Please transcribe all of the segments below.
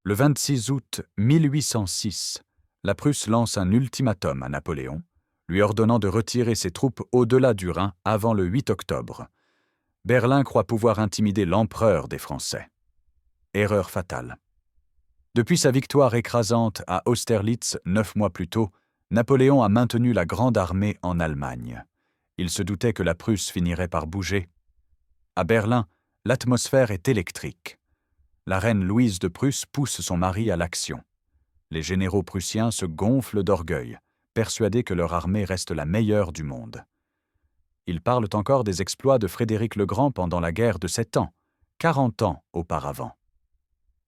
Le 26 août 1806, la Prusse lance un ultimatum à Napoléon, lui ordonnant de retirer ses troupes au-delà du Rhin avant le 8 octobre. Berlin croit pouvoir intimider l'empereur des Français. Erreur fatale. Depuis sa victoire écrasante à Austerlitz 9 mois plus tôt, Napoléon a maintenu la Grande Armée en Allemagne. Il se doutait que la Prusse finirait par bouger. À Berlin, l'atmosphère est électrique. La reine Louise de Prusse pousse son mari à l'action. Les généraux prussiens se gonflent d'orgueil, persuadés que leur armée reste la meilleure du monde. Ils parlent encore des exploits de Frédéric le Grand pendant la guerre de 7 ans, 40 ans auparavant.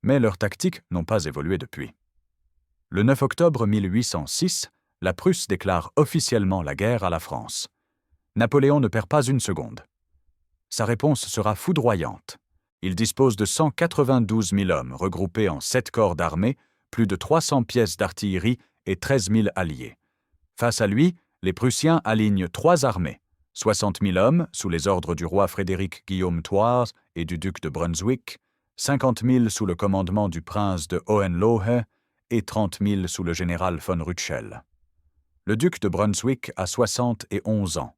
Mais leurs tactiques n'ont pas évolué depuis. Le 9 octobre 1806, la Prusse déclare officiellement la guerre à la France. Napoléon ne perd pas une seconde. Sa réponse sera foudroyante. Il dispose de 192 000 hommes regroupés en 7 corps d'armée, plus de 300 pièces d'artillerie et 13 000 alliés. Face à lui, les Prussiens alignent 3 armées, 60 000 hommes sous les ordres du roi Frédéric Guillaume Thouars et du duc de Brunswick, 50 000 sous le commandement du prince de Hohenlohe et 30 000 sous le général von Rütschel. Le duc de Brunswick a 71 ans.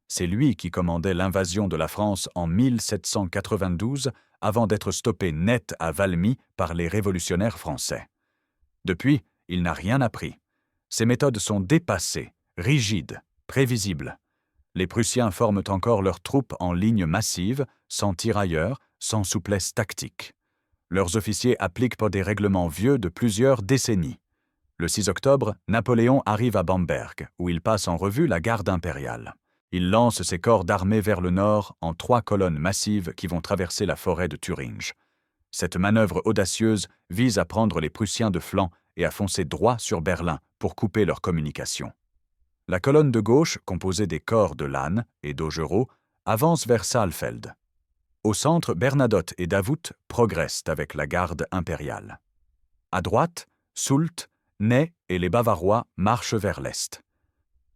C'est lui qui commandait l'invasion de la France en 1792 avant d'être stoppé net à Valmy par les révolutionnaires français. Depuis, il n'a rien appris. Ses méthodes sont dépassées, rigides, prévisibles. Les Prussiens forment encore leurs troupes en ligne massive, sans tirailleurs, sans souplesse tactique. Leurs officiers appliquent des règlements vieux de plusieurs décennies. Le 6 octobre, Napoléon arrive à Bamberg, où il passe en revue la garde impériale. Il lance ses corps d'armée vers le nord en 3 colonnes massives qui vont traverser la forêt de Thuringe. Cette manœuvre audacieuse vise à prendre les Prussiens de flanc et à foncer droit sur Berlin pour couper leurs communications. La colonne de gauche, composée des corps de Lannes et d'Augereau, avance vers Saalfeld. Au centre, Bernadotte et Davout progressent avec la garde impériale. À droite, Soult, Ney et les Bavarois marchent vers l'est.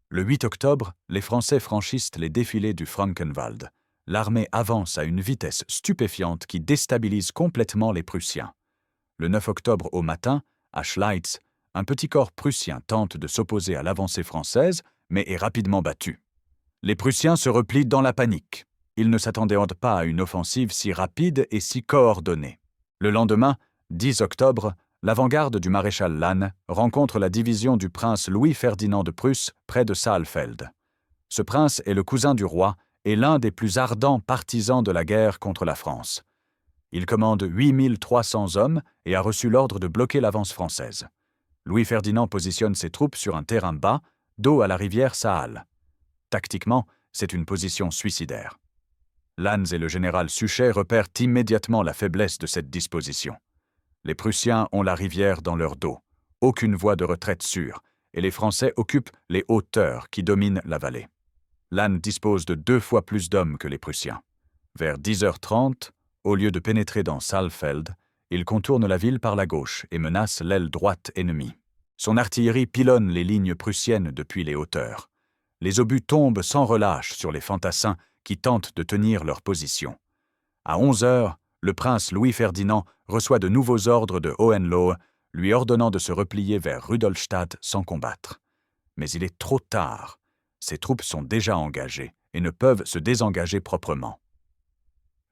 Le 8 octobre, les Français franchissent les défilés du Frankenwald. L'armée avance à une vitesse stupéfiante qui déstabilise complètement les Prussiens. Le 9 octobre au matin, à Schleitz, un petit corps prussien tente de s'opposer à l'avancée française, mais est rapidement battu. Les Prussiens se replient dans la panique. Ils ne s'attendaient pas à une offensive si rapide et si coordonnée. Le lendemain, 10 octobre, l'avant-garde du maréchal Lannes rencontre la division du prince Louis-Ferdinand de Prusse près de Saalfeld. Ce prince est le cousin du roi et l'un des plus ardents partisans de la guerre contre la France. Il commande 8300 hommes et a reçu l'ordre de bloquer l'avance française. Louis-Ferdinand positionne ses troupes sur un terrain bas, dos à la rivière Saale. Tactiquement, c'est une position suicidaire. Lannes et le général Suchet repèrent immédiatement la faiblesse de cette disposition. Les Prussiens ont la rivière dans leur dos, aucune voie de retraite sûre, et les Français occupent les hauteurs qui dominent la vallée. Lannes dispose de 2 fois plus d'hommes que les Prussiens. Vers 10h30, au lieu de pénétrer dans Saalfeld, il contourne la ville par la gauche et menace l'aile droite ennemie. Son artillerie pilonne les lignes prussiennes depuis les hauteurs. Les obus tombent sans relâche sur les fantassins qui tentent de tenir leur position. À 11h, le prince Louis-Ferdinand reçoit de nouveaux ordres de Hohenlohe, lui ordonnant de se replier vers Rudolstadt sans combattre. Mais il est trop tard. Ses troupes sont déjà engagées et ne peuvent se désengager proprement.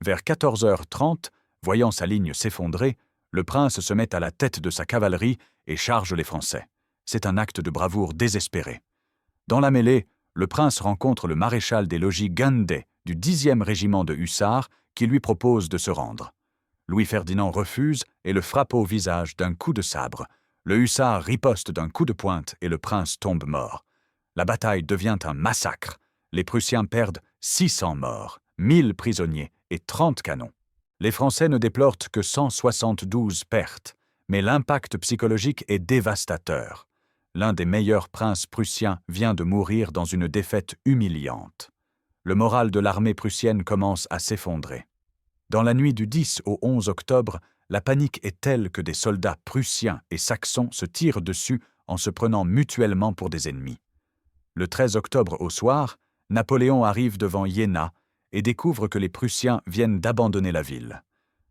Vers 14h30, voyant sa ligne s'effondrer, le prince se met à la tête de sa cavalerie et charge les Français. C'est un acte de bravoure désespéré. Dans la mêlée, le prince rencontre le maréchal des logis Gundé du 10e régiment de hussards qui lui propose de se rendre. Louis-Ferdinand refuse et le frappe au visage d'un coup de sabre. Le hussard riposte d'un coup de pointe et le prince tombe mort. La bataille devient un massacre. Les Prussiens perdent 600 morts, 1000 prisonniers et 30 canons. Les Français ne déplorent que 172 pertes, mais l'impact psychologique est dévastateur. L'un des meilleurs princes prussiens vient de mourir dans une défaite humiliante. Le moral de l'armée prussienne commence à s'effondrer. Dans la nuit du 10 au 11 octobre, la panique est telle que des soldats prussiens et saxons se tirent dessus en se prenant mutuellement pour des ennemis. Le 13 octobre au soir, Napoléon arrive devant Iéna et découvre que les Prussiens viennent d'abandonner la ville.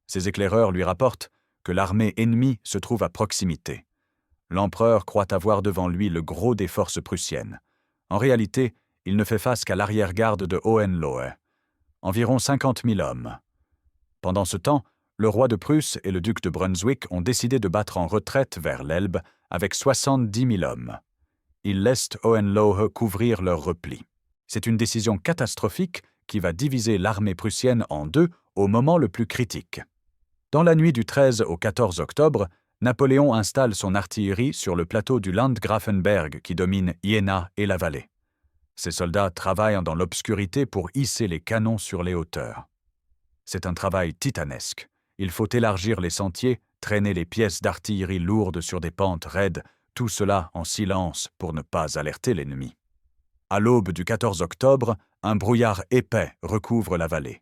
Ses éclaireurs lui rapportent que l'armée ennemie se trouve à proximité. L'empereur croit avoir devant lui le gros des forces prussiennes. En réalité, il ne fait face qu'à l'arrière-garde de Hohenlohe, environ 50 000 hommes. Pendant ce temps, le roi de Prusse et le duc de Brunswick ont décidé de battre en retraite vers l'Elbe avec 70 000 hommes. Ils laissent Hohenlohe couvrir leur repli. C'est une décision catastrophique qui va diviser l'armée prussienne en deux au moment le plus critique. Dans la nuit du 13 au 14 octobre, Napoléon installe son artillerie sur le plateau du Landgrafenberg qui domine Iéna et la vallée. Ses soldats travaillent dans l'obscurité pour hisser les canons sur les hauteurs. C'est un travail titanesque. Il faut élargir les sentiers, traîner les pièces d'artillerie lourdes sur des pentes raides, tout cela en silence pour ne pas alerter l'ennemi. À l'aube du 14 octobre, un brouillard épais recouvre la vallée.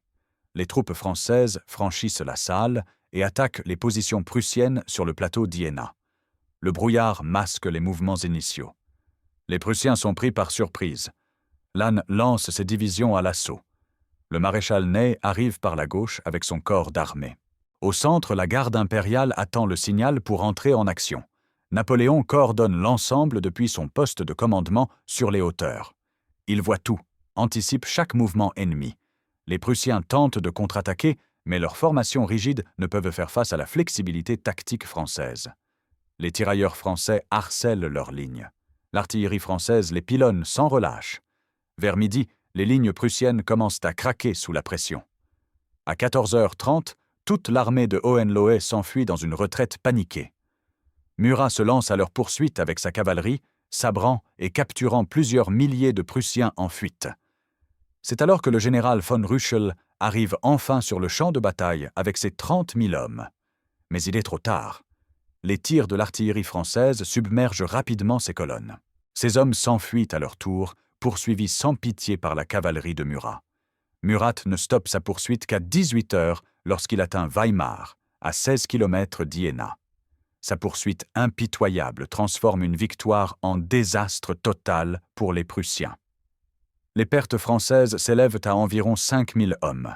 Les troupes françaises franchissent la Saale et attaquent les positions prussiennes sur le plateau d'Iéna. Le brouillard masque les mouvements initiaux. Les Prussiens sont pris par surprise. Lannes lance ses divisions à l'assaut. Le maréchal Ney arrive par la gauche avec son corps d'armée. Au centre, la garde impériale attend le signal pour entrer en action. Napoléon coordonne l'ensemble depuis son poste de commandement sur les hauteurs. Il voit tout, anticipe chaque mouvement ennemi. Les Prussiens tentent de contre-attaquer, mais leurs formations rigides ne peuvent faire face à la flexibilité tactique française. Les tirailleurs français harcèlent leurs lignes. L'artillerie française les pilonne sans relâche. Vers midi, les lignes prussiennes commencent à craquer sous la pression. À 14h30, toute l'armée de Hohenlohe s'enfuit dans une retraite paniquée. Murat se lance à leur poursuite avec sa cavalerie, sabrant et capturant plusieurs milliers de Prussiens en fuite. C'est alors que le général von Rüschel arrive enfin sur le champ de bataille avec ses 30 000 hommes. Mais il est trop tard. Les tirs de l'artillerie française submergent rapidement ses colonnes. Ces hommes s'enfuient à leur tour, poursuivis sans pitié par la cavalerie de Murat. Murat ne stoppe sa poursuite qu'à 18h lorsqu'il atteint Weimar, à 16 km d'Iéna. Sa poursuite impitoyable transforme une victoire en désastre total pour les Prussiens. Les pertes françaises s'élèvent à environ 5 000 hommes.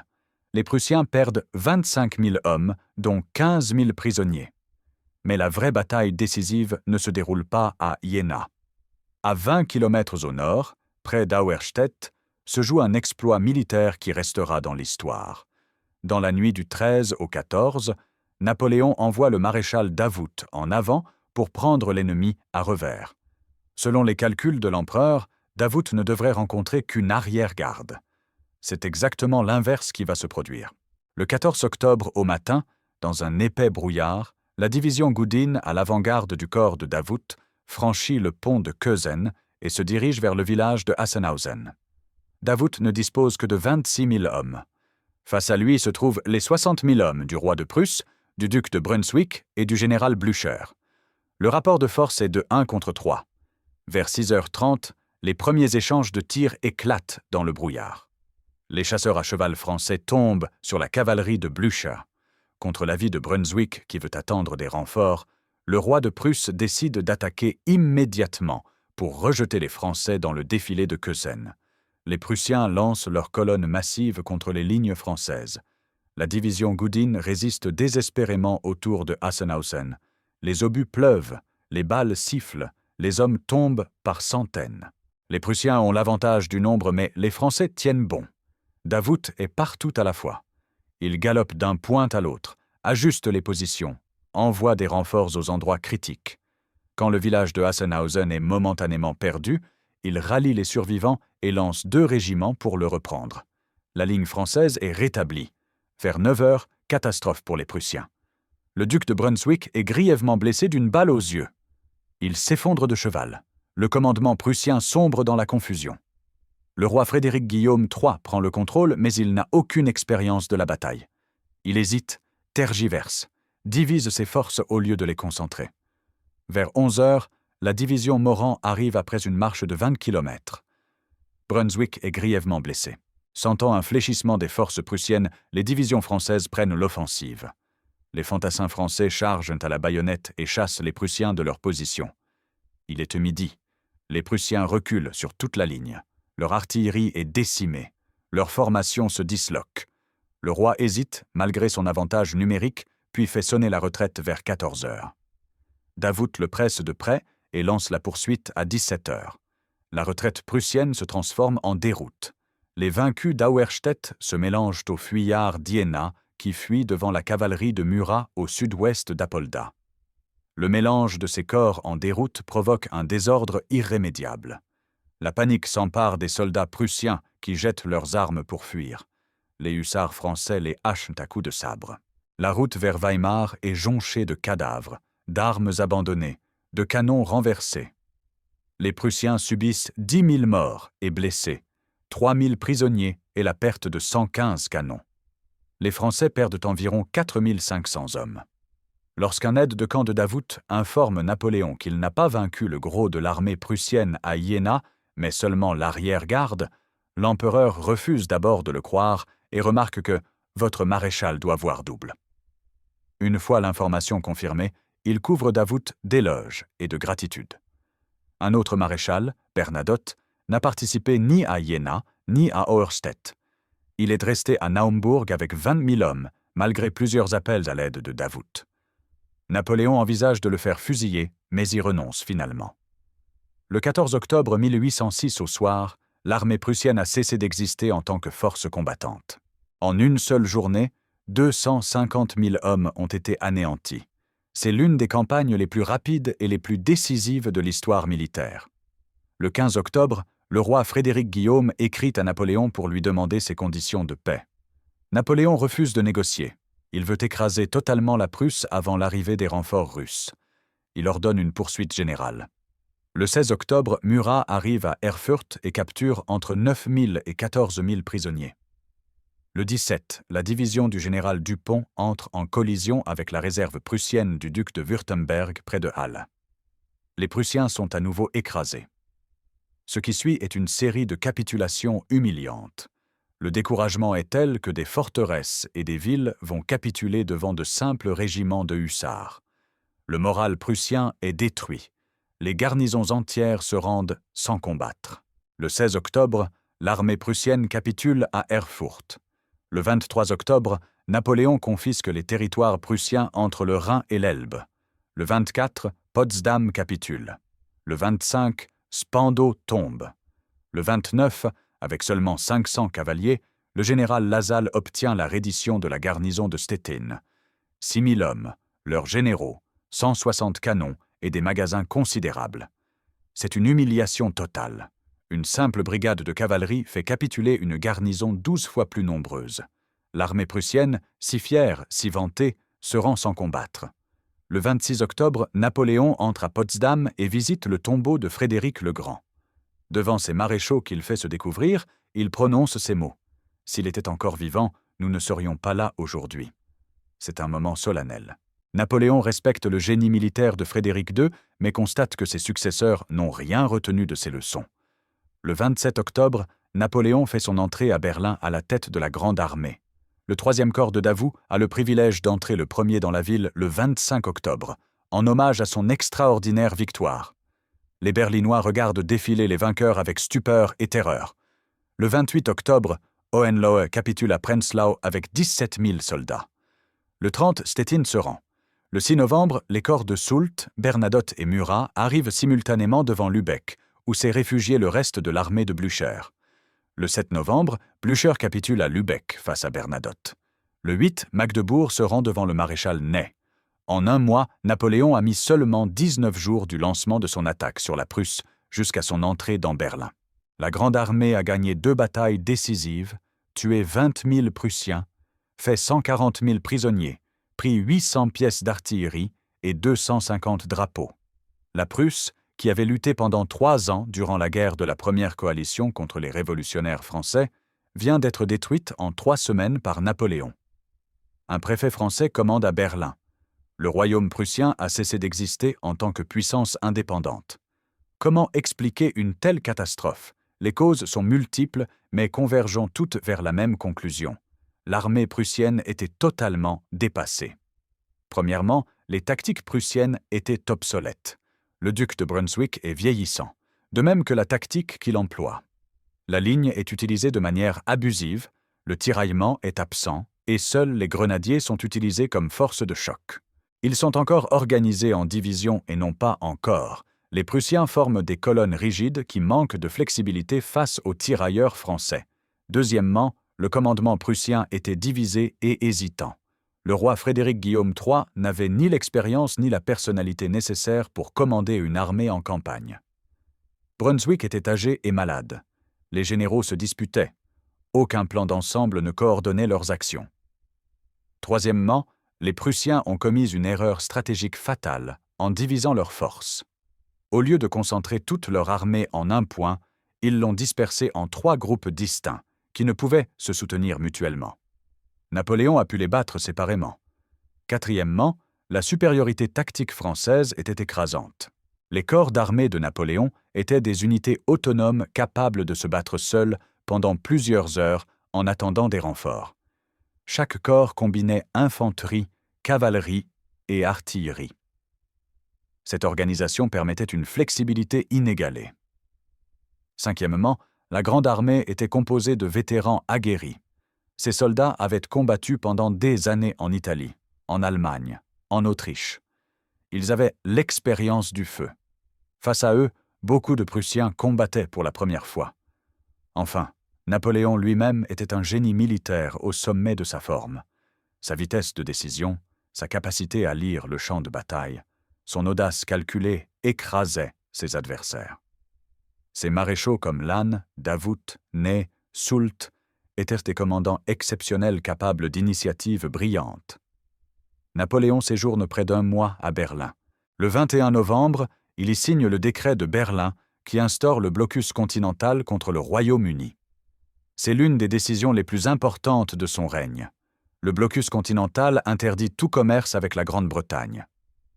Les Prussiens perdent 25 000 hommes, dont 15 000 prisonniers. Mais la vraie bataille décisive ne se déroule pas à Iéna. À 20 km au nord, près d'Auerstedt, se joue un exploit militaire qui restera dans l'histoire. Dans la nuit du 13 au 14, Napoléon envoie le maréchal Davout en avant pour prendre l'ennemi à revers. Selon les calculs de l'empereur, Davout ne devrait rencontrer qu'une arrière-garde. C'est exactement l'inverse qui va se produire. Le 14 octobre au matin, dans un épais brouillard, la division Gudin, à l'avant-garde du corps de Davout, franchit le pont de Kösen et se dirige vers le village de Hassenhausen. Davout ne dispose que de 26 000 hommes. Face à lui se trouvent les 60 000 hommes du roi de Prusse, du duc de Brunswick et du général Blücher. Le rapport de force est de 1 contre 3. Vers 6h30, les premiers échanges de tirs éclatent dans le brouillard. Les chasseurs à cheval français tombent sur la cavalerie de Blücher. Contre l'avis de Brunswick, qui veut attendre des renforts, le roi de Prusse décide d'attaquer immédiatement pour rejeter les Français dans le défilé de Kösen. Les Prussiens lancent leurs colonnes massives contre les lignes françaises. La division Gudin résiste désespérément autour de Hassenhausen. Les obus pleuvent, les balles sifflent, les hommes tombent par centaines. Les Prussiens ont l'avantage du nombre, mais les Français tiennent bon. Davout est partout à la fois. Il galope d'un point à l'autre, ajuste les positions, envoie des renforts aux endroits critiques. Quand le village de Hassenhausen est momentanément perdu, il rallie les survivants et lance 2 régiments pour le reprendre. La ligne française est rétablie. Vers 9h, catastrophe pour les Prussiens. Le duc de Brunswick est grièvement blessé d'une balle aux yeux. Il s'effondre de cheval. Le commandement prussien sombre dans la confusion. Le roi Frédéric Guillaume III prend le contrôle, mais il n'a aucune expérience de la bataille. Il hésite, tergiverse, divise ses forces au lieu de les concentrer. Vers 11h, la division Morand arrive après une marche de 20 km. Brunswick est grièvement blessé. Sentant un fléchissement des forces prussiennes, les divisions françaises prennent l'offensive. Les fantassins français chargent à la baïonnette et chassent les Prussiens de leur position. Il est midi. Les Prussiens reculent sur toute la ligne. Leur artillerie est décimée. Leur formation se disloque. Le roi hésite, malgré son avantage numérique, puis fait sonner la retraite vers 14 heures. Davout le presse de près et lance la poursuite à 17 heures. La retraite prussienne se transforme en déroute. Les vaincus d'Auerstedt se mélangent aux fuyards d'Iéna qui fuient devant la cavalerie de Murat au sud-ouest d'Apolda. Le mélange de ces corps en déroute provoque un désordre irrémédiable. La panique s'empare des soldats prussiens qui jettent leurs armes pour fuir. Les hussards français les hachent à coups de sabre. La route vers Weimar est jonchée de cadavres, d'armes abandonnées, de canons renversés. Les Prussiens subissent 10 000 morts et blessés, 3 000 prisonniers et la perte de 115 canons. Les Français perdent environ 4 500 hommes. Lorsqu'un aide de camp de Davout informe Napoléon qu'il n'a pas vaincu le gros de l'armée prussienne à Iéna, mais seulement l'arrière-garde, l'empereur refuse d'abord de le croire et remarque que « votre maréchal doit voir double ». Une fois l'information confirmée, il couvre Davout d'éloges et de gratitude. Un autre maréchal, Bernadotte, n'a participé ni à Iéna ni à Auerstedt. Il est resté à Naumbourg avec 20 000 hommes, malgré plusieurs appels à l'aide de Davout. Napoléon envisage de le faire fusiller, mais y renonce finalement. Le 14 octobre 1806 au soir, l'armée prussienne a cessé d'exister en tant que force combattante. En une seule journée, 250 000 hommes ont été anéantis. C'est l'une des campagnes les plus rapides et les plus décisives de l'histoire militaire. Le 15 octobre, le roi Frédéric Guillaume écrit à Napoléon pour lui demander ses conditions de paix. Napoléon refuse de négocier. Il veut écraser totalement la Prusse avant l'arrivée des renforts russes. Il ordonne une poursuite générale. Le 16 octobre, Murat arrive à Erfurt et capture entre 9 000 et 14 000 prisonniers. Le 17, la division du général Dupont entre en collision avec la réserve prussienne du duc de Wurtemberg près de Halle. Les Prussiens sont à nouveau écrasés. Ce qui suit est une série de capitulations humiliantes. Le découragement est tel que des forteresses et des villes vont capituler devant de simples régiments de hussards. Le moral prussien est détruit. Les garnisons entières se rendent sans combattre. Le 16 octobre, l'armée prussienne capitule à Erfurt. Le 23 octobre, Napoléon confisque les territoires prussiens entre le Rhin et l'Elbe. Le 24, Potsdam capitule. Le 25, Spandau tombe. Le 29, avec seulement 500 cavaliers, le général Lasalle obtient la reddition de la garnison de Stettin. 6 000 hommes, leurs généraux, 160 canons et des magasins considérables. C'est une humiliation totale. Une simple brigade de cavalerie fait capituler une garnison 12 fois plus nombreuse. L'armée prussienne, si fière, si vantée, se rend sans combattre. Le 26 octobre, Napoléon entre à Potsdam et visite le tombeau de Frédéric le Grand. Devant ces maréchaux qu'il fait se découvrir, il prononce ces mots. « S'il était encore vivant, nous ne serions pas là aujourd'hui. » C'est un moment solennel. Napoléon respecte le génie militaire de Frédéric II, mais constate que ses successeurs n'ont rien retenu de ses leçons. Le 27 octobre, Napoléon fait son entrée à Berlin à la tête de la Grande Armée. Le 3e corps de Davout a le privilège d'entrer le premier dans la ville le 25 octobre, en hommage à son extraordinaire victoire. Les Berlinois regardent défiler les vainqueurs avec stupeur et terreur. Le 28 octobre, Hohenlohe capitule à Prenzlau avec 17 000 soldats. Le 30, Stettin se rend. Le 6 novembre, les corps de Soult, Bernadotte et Murat arrivent simultanément devant Lübeck, où s'est réfugié le reste de l'armée de Blücher. Le 7 novembre, Blücher capitule à Lübeck face à Bernadotte. Le 8, Magdebourg se rend devant le maréchal Ney. En un mois, Napoléon a mis seulement 19 jours du lancement de son attaque sur la Prusse jusqu'à son entrée dans Berlin. La Grande Armée a gagné 2 batailles décisives, tué 20 000 Prussiens, fait 140 000 prisonniers, pris 800 pièces d'artillerie et 250 drapeaux. La Prusse, qui avait lutté pendant 3 ans durant la guerre de la première coalition contre les révolutionnaires français, vient d'être détruite en 3 semaines par Napoléon. Un préfet français commande à Berlin. Le royaume prussien a cessé d'exister en tant que puissance indépendante. Comment expliquer une telle catastrophe? Les causes sont multiples, mais convergeant toutes vers la même conclusion. L'armée prussienne était totalement dépassée. Premièrement, les tactiques prussiennes étaient obsolètes. Le duc de Brunswick est vieillissant, de même que la tactique qu'il emploie. La ligne est utilisée de manière abusive, le tiraillement est absent et seuls les grenadiers sont utilisés comme force de choc. Ils sont encore organisés en divisions et non pas en corps. Les Prussiens forment des colonnes rigides qui manquent de flexibilité face aux tirailleurs français. Deuxièmement, le commandement prussien était divisé et hésitant. Le roi Frédéric Guillaume III n'avait ni l'expérience ni la personnalité nécessaire pour commander une armée en campagne. Brunswick était âgé et malade. Les généraux se disputaient. Aucun plan d'ensemble ne coordonnait leurs actions. Troisièmement, les Prussiens ont commis une erreur stratégique fatale en divisant leurs forces. Au lieu de concentrer toute leur armée en un point, ils l'ont dispersée en 3 groupes distincts, qui ne pouvaient se soutenir mutuellement. Napoléon a pu les battre séparément. Quatrièmement, la supériorité tactique française était écrasante. Les corps d'armée de Napoléon étaient des unités autonomes capables de se battre seuls pendant plusieurs heures en attendant des renforts. Chaque corps combinait infanterie, cavalerie et artillerie. Cette organisation permettait une flexibilité inégalée. Cinquièmement, la Grande Armée était composée de vétérans aguerris. Ces soldats avaient combattu pendant des années en Italie, en Allemagne, en Autriche. Ils avaient l'expérience du feu. Face à eux, beaucoup de Prussiens combattaient pour la première fois. Enfin, Napoléon lui-même était un génie militaire au sommet de sa forme. Sa vitesse de décision, sa capacité à lire le champ de bataille, son audace calculée écrasaient ses adversaires. Ses maréchaux comme Lannes, Davout, Ney, Soult étaient des commandants exceptionnels capables d'initiatives brillantes. Napoléon séjourne près d'1 mois à Berlin. Le 21 novembre, il y signe le décret de Berlin qui instaure le blocus continental contre le Royaume-Uni. C'est l'une des décisions les plus importantes de son règne. Le blocus continental interdit tout commerce avec la Grande-Bretagne.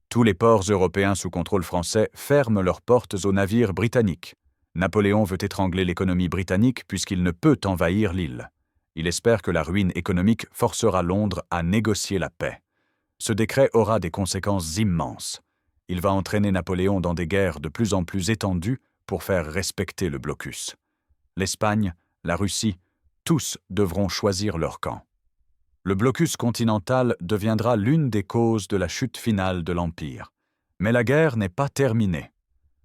Tous les ports européens sous contrôle français ferment leurs portes aux navires britanniques. Napoléon veut étrangler l'économie britannique puisqu'il ne peut envahir l'île. Il espère que la ruine économique forcera Londres à négocier la paix. Ce décret aura des conséquences immenses. Il va entraîner Napoléon dans des guerres de plus en plus étendues pour faire respecter le blocus. L'Espagne, la Russie, tous devront choisir leur camp. Le blocus continental deviendra l'une des causes de la chute finale de l'Empire. Mais la guerre n'est pas terminée.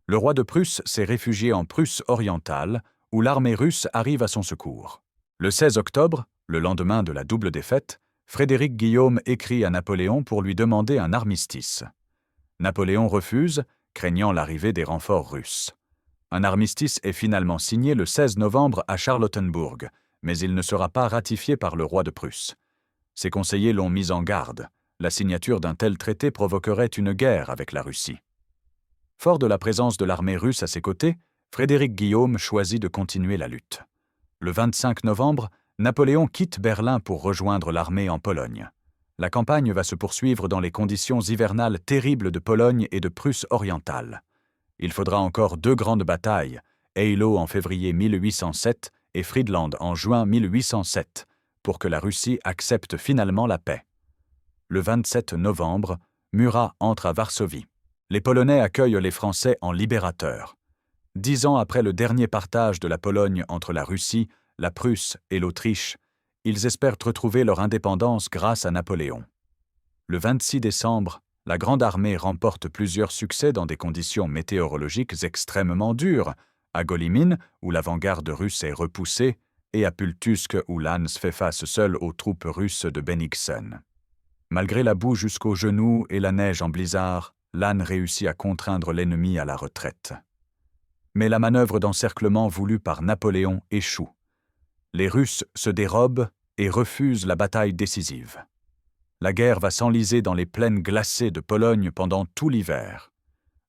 Le roi de Prusse s'est réfugié en Prusse orientale, où l'armée russe arrive à son secours. Le 16 octobre, le lendemain de la double défaite, Frédéric Guillaume écrit à Napoléon pour lui demander un armistice. Napoléon refuse, craignant l'arrivée des renforts russes. Un armistice est finalement signé le 16 novembre à Charlottenbourg, mais il ne sera pas ratifié par le roi de Prusse. Ses conseillers l'ont mis en garde. La signature d'un tel traité provoquerait une guerre avec la Russie. Fort de la présence de l'armée russe à ses côtés, Frédéric Guillaume choisit de continuer la lutte. Le 25 novembre, Napoléon quitte Berlin pour rejoindre l'armée en Pologne. La campagne va se poursuivre dans les conditions hivernales terribles de Pologne et de Prusse orientale. Il faudra encore 2 grandes batailles, Eylau en février 1807 et Friedland en juin 1807, pour que la Russie accepte finalement la paix. Le 27 novembre, Murat entre à Varsovie. Les Polonais accueillent les Français en libérateurs. 10 ans après le dernier partage de la Pologne entre la Russie, la Prusse et l'Autriche, ils espèrent retrouver leur indépendance grâce à Napoléon. Le 26 décembre, la Grande Armée remporte plusieurs succès dans des conditions météorologiques extrêmement dures, à Golimine, où l'avant-garde russe est repoussée, et à Pultusk, où Lannes fait face seul aux troupes russes de Bennigsen. Malgré la boue jusqu'aux genoux et la neige en blizzard, Lannes réussit à contraindre l'ennemi à la retraite. Mais la manœuvre d'encerclement voulue par Napoléon échoue. Les Russes se dérobent et refusent la bataille décisive. La guerre va s'enliser dans les plaines glacées de Pologne pendant tout l'hiver.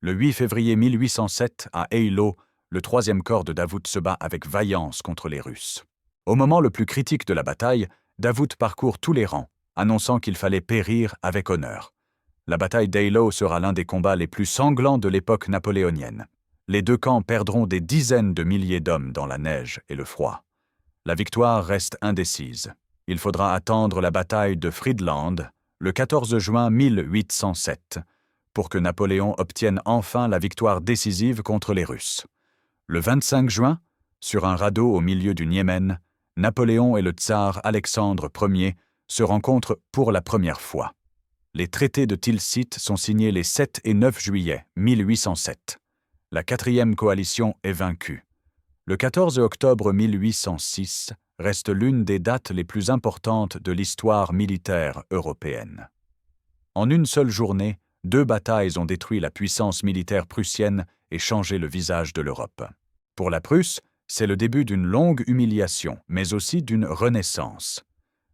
Le 8 février 1807, à Eylau, le 3e corps de Davout se bat avec vaillance contre les Russes. Au moment le plus critique de la bataille, Davout parcourt tous les rangs, annonçant qu'il fallait périr avec honneur. La bataille d'Eylau sera l'un des combats les plus sanglants de l'époque napoléonienne. Les 2 camps perdront des dizaines de milliers d'hommes dans la neige et le froid. La victoire reste indécise. Il faudra attendre la bataille de Friedland, le 14 juin 1807, pour que Napoléon obtienne enfin la victoire décisive contre les Russes. Le 25 juin, sur un radeau au milieu du Niémen, Napoléon et le tsar Alexandre Ier se rencontrent pour la première fois. Les traités de Tilsit sont signés les 7 et 9 juillet 1807. La 4e coalition est vaincue. Le 14 octobre 1806 reste l'une des dates les plus importantes de l'histoire militaire européenne. En une seule journée, 2 batailles ont détruit la puissance militaire prussienne et changé le visage de l'Europe. Pour la Prusse, c'est le début d'une longue humiliation, mais aussi d'une renaissance.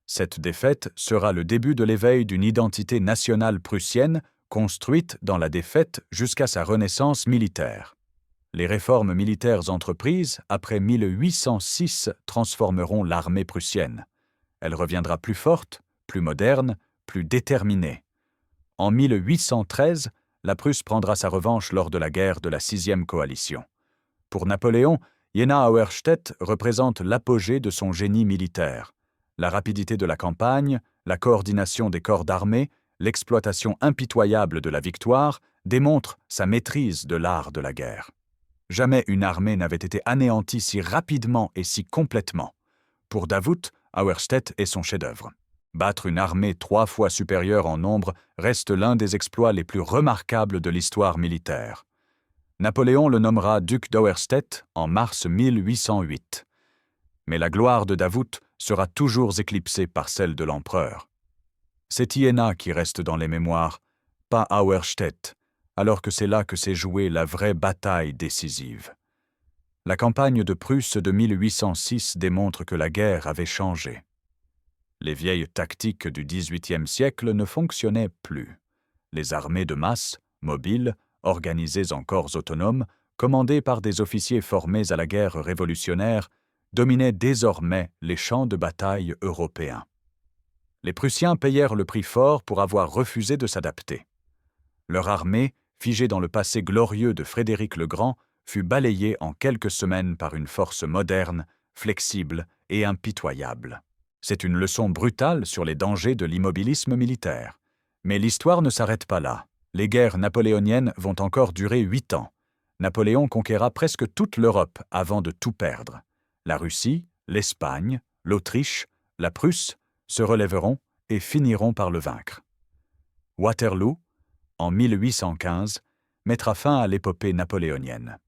Cette défaite sera le début de l'éveil d'une identité nationale prussienne construite dans la défaite jusqu'à sa renaissance militaire. Les réformes militaires entreprises après 1806 transformeront l'armée prussienne. Elle reviendra plus forte, plus moderne, plus déterminée. En 1813, la Prusse prendra sa revanche lors de la guerre de la 6e coalition. Pour Napoléon, Jena-Auerstedt représente l'apogée de son génie militaire. La rapidité de la campagne, la coordination des corps d'armée, l'exploitation impitoyable de la victoire démontrent sa maîtrise de l'art de la guerre. Jamais une armée n'avait été anéantie si rapidement et si complètement. Pour Davout, Auerstedt est son chef-d'œuvre. Battre une armée 3 fois supérieure en nombre reste l'un des exploits les plus remarquables de l'histoire militaire. Napoléon le nommera duc d'Auerstedt en mars 1808. Mais la gloire de Davout sera toujours éclipsée par celle de l'empereur. C'est Iéna qui reste dans les mémoires, pas Auerstedt, alors que c'est là que s'est jouée la vraie bataille décisive. La campagne de Prusse de 1806 démontre que la guerre avait changé. Les vieilles tactiques du XVIIIe siècle ne fonctionnaient plus. Les armées de masse, mobiles, organisées en corps autonomes, commandées par des officiers formés à la guerre révolutionnaire, dominaient désormais les champs de bataille européens. Les Prussiens payèrent le prix fort pour avoir refusé de s'adapter. Leur armée, figée dans le passé glorieux de Frédéric le Grand, fut balayée en quelques semaines par une force moderne, flexible et impitoyable. C'est une leçon brutale sur les dangers de l'immobilisme militaire. Mais l'histoire ne s'arrête pas là. Les guerres napoléoniennes vont encore durer 8 ans. Napoléon conquérera presque toute l'Europe avant de tout perdre. La Russie, l'Espagne, l'Autriche, la Prusse se relèveront et finiront par le vaincre. Waterloo, en 1815, mettra fin à l'épopée napoléonienne.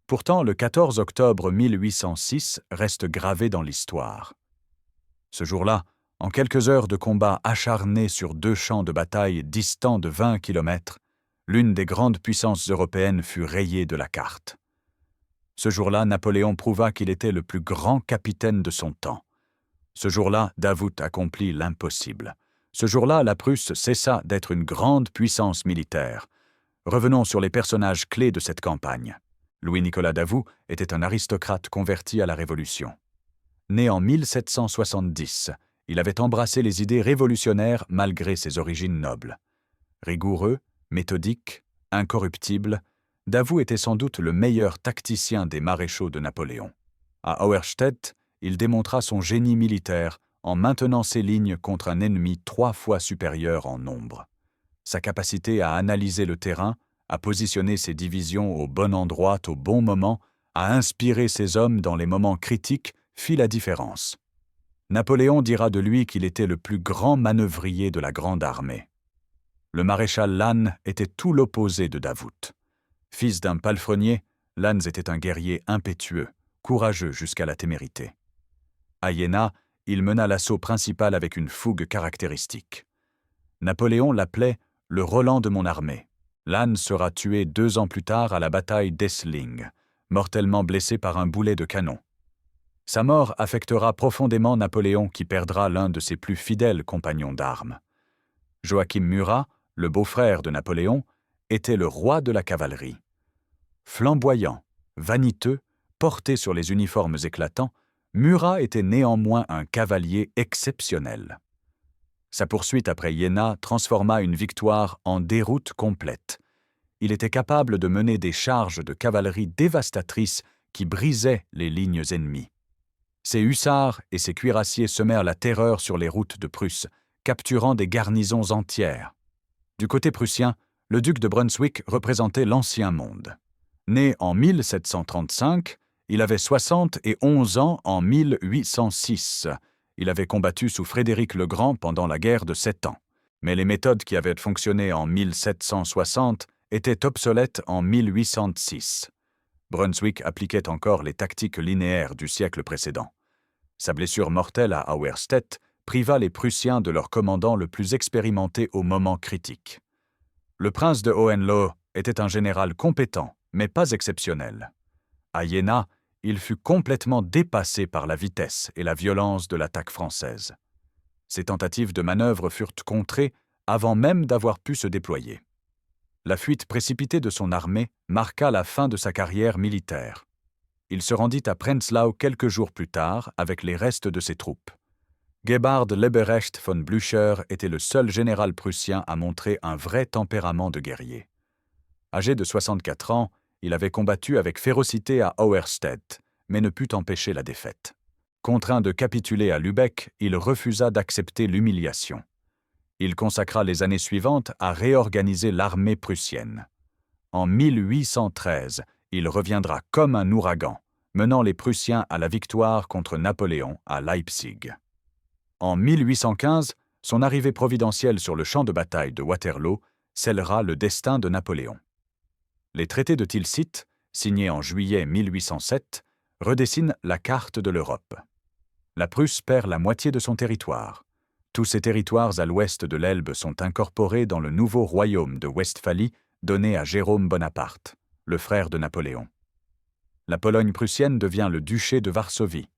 Pourtant, le 14 octobre 1806 reste gravé dans l'histoire. Ce jour-là, en quelques heures de combat acharnés sur 2 champs de bataille distants de 20 kilomètres, l'une des grandes puissances européennes fut rayée de la carte. Ce jour-là, Napoléon prouva qu'il était le plus grand capitaine de son temps. Ce jour-là, Davout accomplit l'impossible. Ce jour-là, la Prusse cessa d'être une grande puissance militaire. Revenons sur les personnages clés de cette campagne. Louis-Nicolas Davout était un aristocrate converti à la Révolution. Né en 1770, il avait embrassé les idées révolutionnaires malgré ses origines nobles. Rigoureux, méthodique, incorruptible, Davout était sans doute le meilleur tacticien des maréchaux de Napoléon. À Auerstedt, il démontra son génie militaire en maintenant ses lignes contre un ennemi 3 fois supérieur en nombre. Sa capacité à analyser le terrain, à positionner ses divisions au bon endroit au bon moment, à inspirer ses hommes dans les moments critiques fit la différence. Napoléon dira de lui qu'il était le plus grand manœuvrier de la grande armée. Le maréchal Lannes était tout l'opposé de Davout. Fils d'un palefrenier, Lannes était un guerrier impétueux, courageux jusqu'à la témérité. À Iéna, il mena l'assaut principal avec une fougue caractéristique. Napoléon l'appelait « le Roland de mon armée ». Lannes sera tué 2 ans plus tard à la bataille d'Essling, mortellement blessé par un boulet de canon. Sa mort affectera profondément Napoléon qui perdra l'un de ses plus fidèles compagnons d'armes. Joachim Murat, le beau-frère de Napoléon, était le roi de la cavalerie. Flamboyant, vaniteux, porté sur les uniformes éclatants, Murat était néanmoins un cavalier exceptionnel. Sa poursuite après Iéna transforma une victoire en déroute complète. Il était capable de mener des charges de cavalerie dévastatrices qui brisaient les lignes ennemies. Ses hussards et ses cuirassiers semèrent la terreur sur les routes de Prusse, capturant des garnisons entières. Du côté prussien, le duc de Brunswick représentait l'ancien monde. Né en 1735, il avait 71 ans en 1806 Il avait combattu sous Frédéric le Grand pendant la guerre de 7 ans. Mais les méthodes qui avaient fonctionné en 1760 étaient obsolètes en 1806. Brunswick appliquait encore les tactiques linéaires du siècle précédent. Sa blessure mortelle à Auerstedt priva les Prussiens de leur commandant le plus expérimenté au moment critique. Le prince de Hohenlohe était un général compétent, mais pas exceptionnel. À Jena, il fut complètement dépassé par la vitesse et la violence de l'attaque française. Ses tentatives de manœuvre furent contrées avant même d'avoir pu se déployer. La fuite précipitée de son armée marqua la fin de sa carrière militaire. Il se rendit à Prenzlau quelques jours plus tard avec les restes de ses troupes. Gebhard Leberecht von Blücher était le seul général prussien à montrer un vrai tempérament de guerrier. Âgé de 64 ans, il avait combattu avec férocité à Auerstedt, mais ne put empêcher la défaite. Contraint de capituler à Lübeck, il refusa d'accepter l'humiliation. Il consacra les années suivantes à réorganiser l'armée prussienne. En 1813, il reviendra comme un ouragan, menant les Prussiens à la victoire contre Napoléon à Leipzig. En 1815, son arrivée providentielle sur le champ de bataille de Waterloo scellera le destin de Napoléon. Les traités de Tilsit, signés en juillet 1807, redessinent la carte de l'Europe. La Prusse perd la moitié de son territoire. Tous ces territoires à l'ouest de l'Elbe sont incorporés dans le nouveau royaume de Westphalie donné à Jérôme Bonaparte, le frère de Napoléon. La Pologne prussienne devient le duché de Varsovie,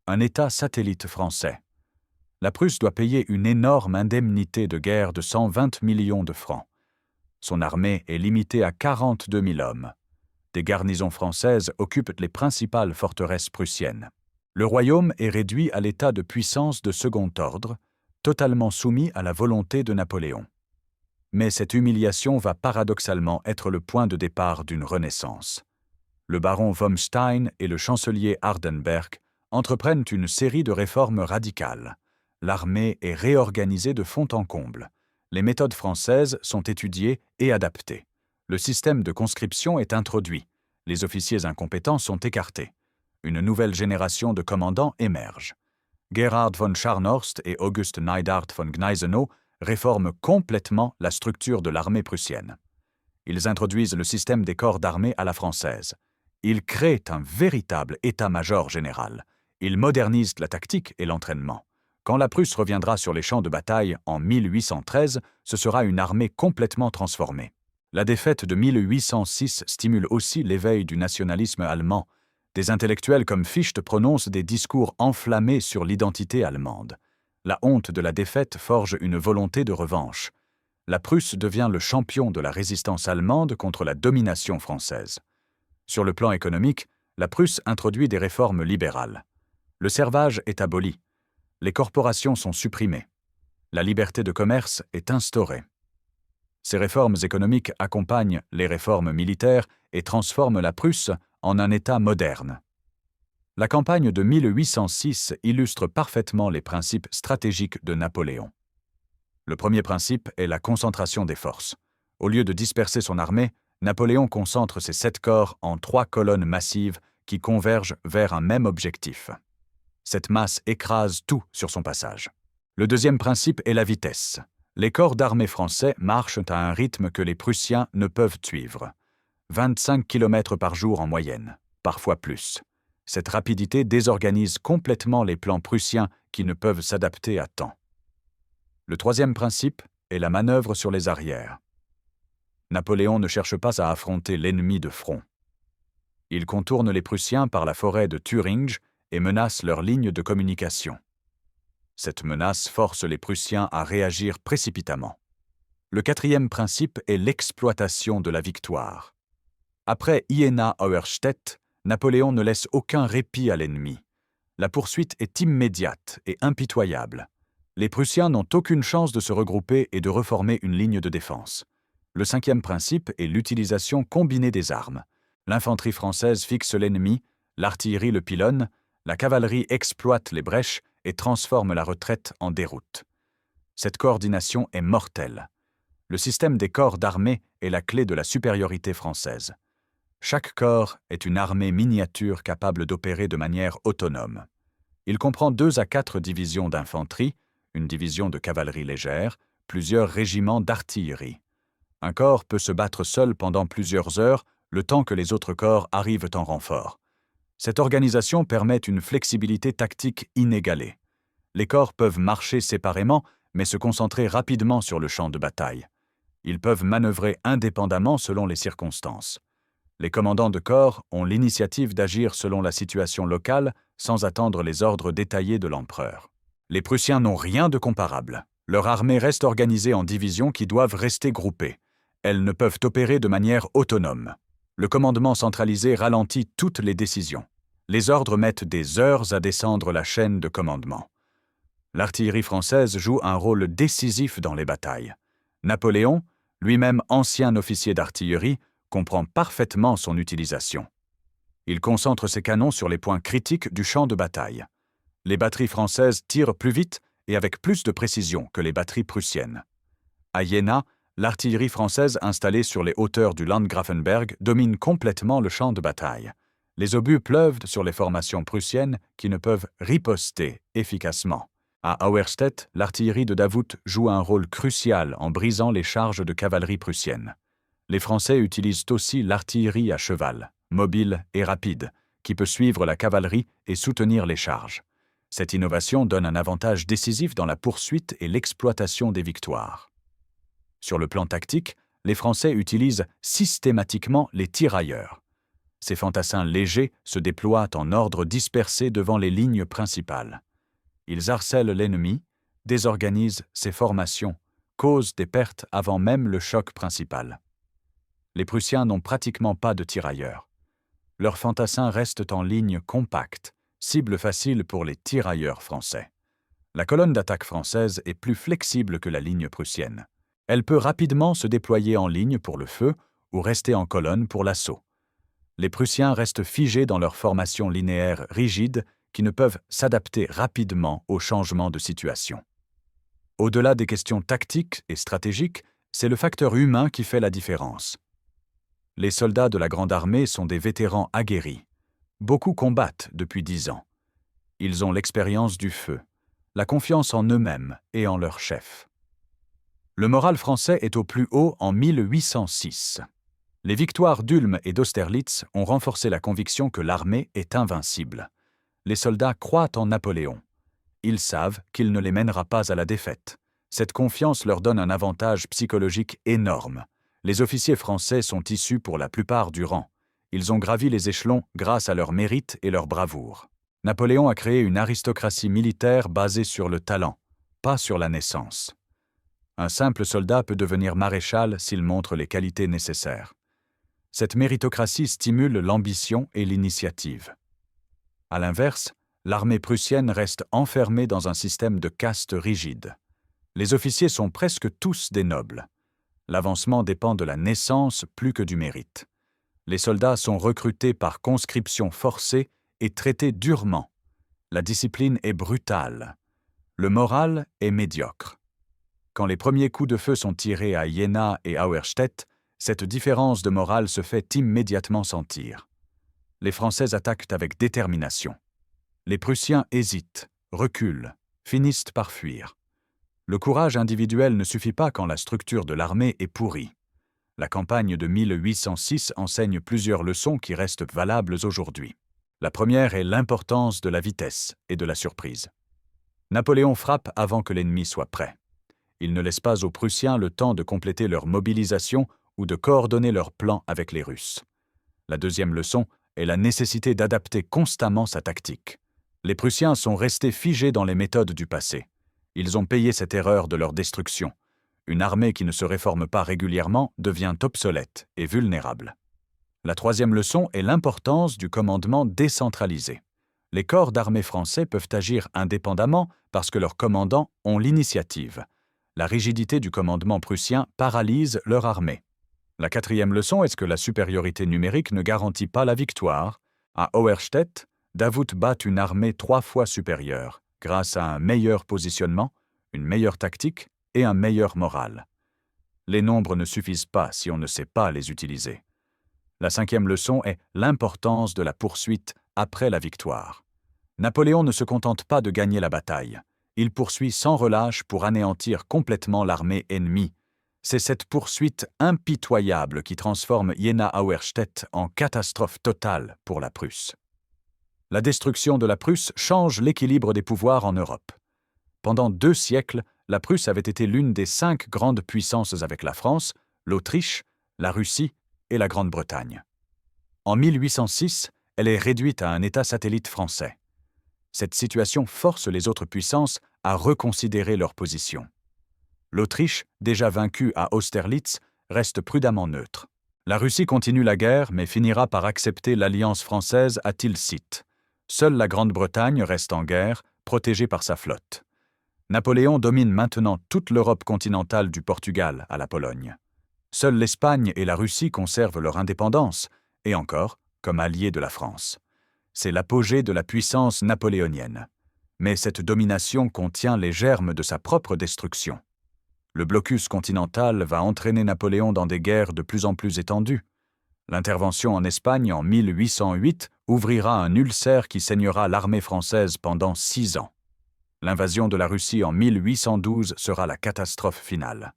un État satellite français. La Prusse doit payer une énorme indemnité de guerre de 120 millions de francs. Son armée est limitée à 42 000 hommes. Des garnisons françaises occupent les principales forteresses prussiennes. Le royaume est réduit à l'état de puissance de second ordre, totalement soumis à la volonté de Napoléon. Mais cette humiliation va paradoxalement être le point de départ d'une renaissance. Le baron von Stein et le chancelier Hardenberg entreprennent une série de réformes radicales. L'armée est réorganisée de fond en comble. Les méthodes françaises sont étudiées et adaptées. Le système de conscription est introduit. Les officiers incompétents sont écartés. Une nouvelle génération de commandants émerge. Gerhard von Scharnhorst et August Neidhardt von Gneisenau réforment complètement la structure de l'armée prussienne. Ils introduisent le système des corps d'armée à la française. Ils créent un véritable état-major général. Ils modernisent la tactique et l'entraînement. Quand la Prusse reviendra sur les champs de bataille en 1813, ce sera une armée complètement transformée. La défaite de 1806 stimule aussi l'éveil du nationalisme allemand. Des intellectuels comme Fichte prononcent des discours enflammés sur l'identité allemande. La honte de la défaite forge une volonté de revanche. La Prusse devient le champion de la résistance allemande contre la domination française. Sur le plan économique, la Prusse introduit des réformes libérales. Le servage est aboli. Les corporations sont supprimées. La liberté de commerce est instaurée. Ces réformes économiques accompagnent les réformes militaires et transforment la Prusse en un État moderne. La campagne de 1806 illustre parfaitement les principes stratégiques de Napoléon. Le premier principe est la concentration des forces. Au lieu de disperser son armée, Napoléon concentre ses 7 corps en 3 colonnes massives qui convergent vers un même objectif. Cette masse écrase tout sur son passage. Le deuxième principe est la vitesse. Les corps d'armée français marchent à un rythme que les Prussiens ne peuvent suivre. 25 km par jour en moyenne, parfois plus. Cette rapidité désorganise complètement les plans prussiens qui ne peuvent s'adapter à temps. Le troisième principe est la manœuvre sur les arrières. Napoléon ne cherche pas à affronter l'ennemi de front. Il contourne les Prussiens par la forêt de Thuringe et menace leur ligne de communication. Cette menace force les Prussiens à réagir précipitamment. Le quatrième principe est l'exploitation de la victoire. Après Iéna-Auerstedt, Napoléon ne laisse aucun répit à l'ennemi. La poursuite est immédiate et impitoyable. Les Prussiens n'ont aucune chance de se regrouper et de reformer une ligne de défense. Le cinquième principe est l'utilisation combinée des armes. L'infanterie française fixe l'ennemi, l'artillerie le pilonne, la cavalerie exploite les brèches et transforme la retraite en déroute. Cette coordination est mortelle. Le système des corps d'armée est la clé de la supériorité française. Chaque corps est une armée miniature capable d'opérer de manière autonome. Il comprend 2 à 4 divisions d'infanterie, une division de cavalerie légère, plusieurs régiments d'artillerie. Un corps peut se battre seul pendant plusieurs heures, le temps que les autres corps arrivent en renfort. Cette organisation permet une flexibilité tactique inégalée. Les corps peuvent marcher séparément, mais se concentrer rapidement sur le champ de bataille. Ils peuvent manœuvrer indépendamment selon les circonstances. Les commandants de corps ont l'initiative d'agir selon la situation locale sans attendre les ordres détaillés de l'empereur. Les Prussiens n'ont rien de comparable. Leur armée reste organisée en divisions qui doivent rester groupées. Elles ne peuvent opérer de manière autonome. Le commandement centralisé ralentit toutes les décisions. Les ordres mettent des heures à descendre la chaîne de commandement. L'artillerie française joue un rôle décisif dans les batailles. Napoléon, lui-même ancien officier d'artillerie, comprend parfaitement son utilisation. Il concentre ses canons sur les points critiques du champ de bataille. Les batteries françaises tirent plus vite et avec plus de précision que les batteries prussiennes. À Jena, l'artillerie française installée sur les hauteurs du Landgrafenberg domine complètement le champ de bataille. Les obus pleuvent sur les formations prussiennes qui ne peuvent riposter efficacement. À Auerstedt, l'artillerie de Davout joue un rôle crucial en brisant les charges de cavalerie prussienne. Les Français utilisent aussi l'artillerie à cheval, mobile et rapide, qui peut suivre la cavalerie et soutenir les charges. Cette innovation donne un avantage décisif dans la poursuite et l'exploitation des victoires. Sur le plan tactique, les Français utilisent systématiquement les tirailleurs. Ces fantassins légers se déploient en ordre dispersé devant les lignes principales. Ils harcèlent l'ennemi, désorganisent ses formations, causent des pertes avant même le choc principal. Les Prussiens n'ont pratiquement pas de tirailleurs. Leurs fantassins restent en ligne compacte, cible facile pour les tirailleurs français. La colonne d'attaque française est plus flexible que la ligne prussienne. Elle peut rapidement se déployer en ligne pour le feu ou rester en colonne pour l'assaut. Les Prussiens restent figés dans leur formation linéaire rigide qui ne peuvent s'adapter rapidement aux changements de situation. Au-delà des questions tactiques et stratégiques, c'est le facteur humain qui fait la différence. Les soldats de la Grande Armée sont des vétérans aguerris. Beaucoup combattent depuis 10 ans. Ils ont l'expérience du feu, la confiance en eux-mêmes et en leur chef. Le moral français est au plus haut en 1806. Les victoires d'Ulm et d'Austerlitz ont renforcé la conviction que l'armée est invincible. Les soldats croient en Napoléon. Ils savent qu'il ne les mènera pas à la défaite. Cette confiance leur donne un avantage psychologique énorme. Les officiers français sont issus pour la plupart du rang. Ils ont gravi les échelons grâce à leur mérite et leur bravoure. Napoléon a créé une aristocratie militaire basée sur le talent, pas sur la naissance. Un simple soldat peut devenir maréchal s'il montre les qualités nécessaires. Cette méritocratie stimule l'ambition et l'initiative. À l'inverse, l'armée prussienne reste enfermée dans un système de caste rigide. Les officiers sont presque tous des nobles. L'avancement dépend de la naissance plus que du mérite. Les soldats sont recrutés par conscription forcée et traités durement. La discipline est brutale. Le moral est médiocre. Quand les premiers coups de feu sont tirés à Jena et Auerstedt, cette différence de morale se fait immédiatement sentir. Les Français attaquent avec détermination. Les Prussiens hésitent, reculent, finissent par fuir. Le courage individuel ne suffit pas quand la structure de l'armée est pourrie. La campagne de 1806 enseigne plusieurs leçons qui restent valables aujourd'hui. La première est l'importance de la vitesse et de la surprise. Napoléon frappe avant que l'ennemi soit prêt. Il ne laisse pas aux Prussiens le temps de compléter leur mobilisation ou de coordonner leurs plans avec les Russes. La deuxième leçon est la nécessité d'adapter constamment sa tactique. Les Prussiens sont restés figés dans les méthodes du passé. Ils ont payé cette erreur de leur destruction. Une armée qui ne se réforme pas régulièrement devient obsolète et vulnérable. La troisième leçon est l'importance du commandement décentralisé. Les corps d'armée français peuvent agir indépendamment parce que leurs commandants ont l'initiative. La rigidité du commandement prussien paralyse leur armée. La quatrième leçon est que la supériorité numérique ne garantit pas la victoire. À Auerstedt, Davout bat une armée 3 fois supérieure, grâce à un meilleur positionnement, une meilleure tactique et un meilleur moral. Les nombres ne suffisent pas si on ne sait pas les utiliser. La cinquième leçon est l'importance de la poursuite après la victoire. Napoléon ne se contente pas de gagner la bataille. Il poursuit sans relâche pour anéantir complètement l'armée ennemie. C'est cette poursuite impitoyable qui transforme Jena-Auerstedt en catastrophe totale pour la Prusse. La destruction de la Prusse change l'équilibre des pouvoirs en Europe. Pendant 2 siècles, la Prusse avait été l'une des 5 grandes puissances avec la France, l'Autriche, la Russie et la Grande-Bretagne. En 1806, elle est réduite à un État satellite français. Cette situation force les autres puissances à reconsidérer leur position. L'Autriche, déjà vaincue à Austerlitz, reste prudemment neutre. La Russie continue la guerre, mais finira par accepter l'alliance française à Tilsit. Seule la Grande-Bretagne reste en guerre, protégée par sa flotte. Napoléon domine maintenant toute l'Europe continentale du Portugal à la Pologne. Seules l'Espagne et la Russie conservent leur indépendance, et encore, comme alliés de la France. C'est l'apogée de la puissance napoléonienne. Mais cette domination contient les germes de sa propre destruction. Le blocus continental va entraîner Napoléon dans des guerres de plus en plus étendues. L'intervention en Espagne en 1808 ouvrira un ulcère qui saignera l'armée française pendant 6 ans. L'invasion de la Russie en 1812 sera la catastrophe finale.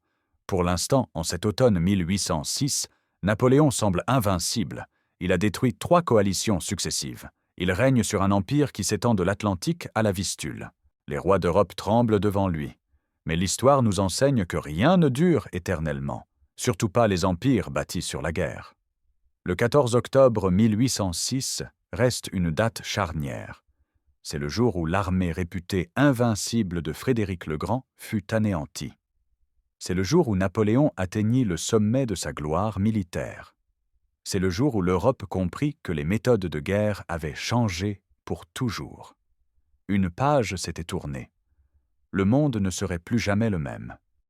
Pour l'instant, en cet automne 1806, Napoléon semble invincible. Il a détruit 3 coalitions successives. Il règne sur un empire qui s'étend de l'Atlantique à la Vistule. Les rois d'Europe tremblent devant lui. Mais l'histoire nous enseigne que rien ne dure éternellement, surtout pas les empires bâtis sur la guerre. Le 14 octobre 1806 reste une date charnière. C'est le jour où l'armée réputée invincible de Frédéric le Grand fut anéantie. C'est le jour où Napoléon atteignit le sommet de sa gloire militaire. C'est le jour où l'Europe comprit que les méthodes de guerre avaient changé pour toujours. Une page s'était tournée. Le monde ne serait plus jamais le même.